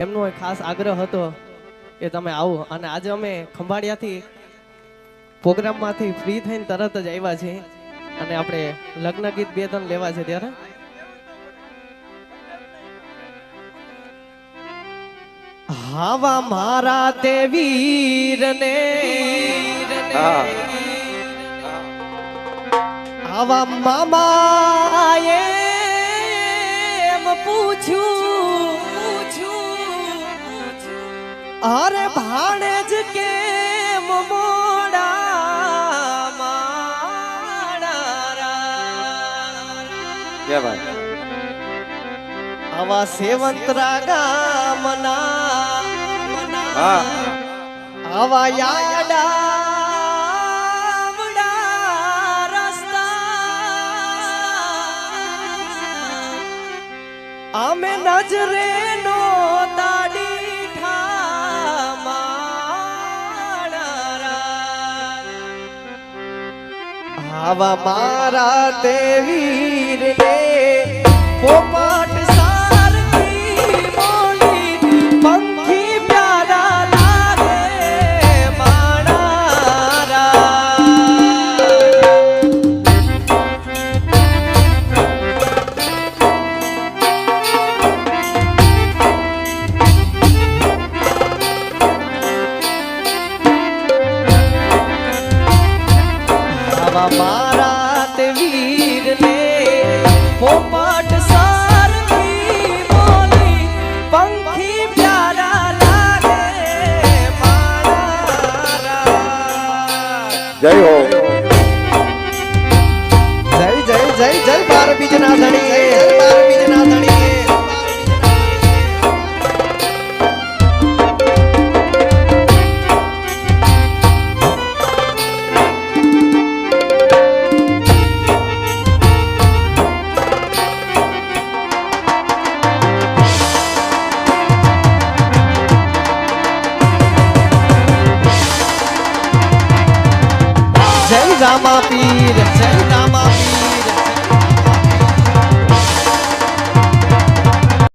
એમનો ખાસ આગ્રહ હતો કે તમે આવો અને આજે અમે ખંભાળિયાથી પ્રોગ્રામમાંથી ફ્રી થઈને તરત જ આવ્યા છીએ અને આપણે લગ્ન ગીત 2-3 લેવા છે ત્યારે હાવા મારા તે વીરને આવા મામાએ એમ પૂછ્યું અરે ભાણેજ કેમ મોડા માડા કે ભાઈ આવા સેવંતરા ગામના આવા યાડા અમે નજરે નો દાડી આવા મારા તે વીર ને પોપટ સારથી બોલી પંખી પ્યારા લાગે મારા મારા તે વીર ને પોપટ સારથી બોલી પંખી પ્યારા લાગે મારા જય હો જય જય જય જય બાર બીજના ધણી બાર બીજના ધણી રામા પીર જય રામ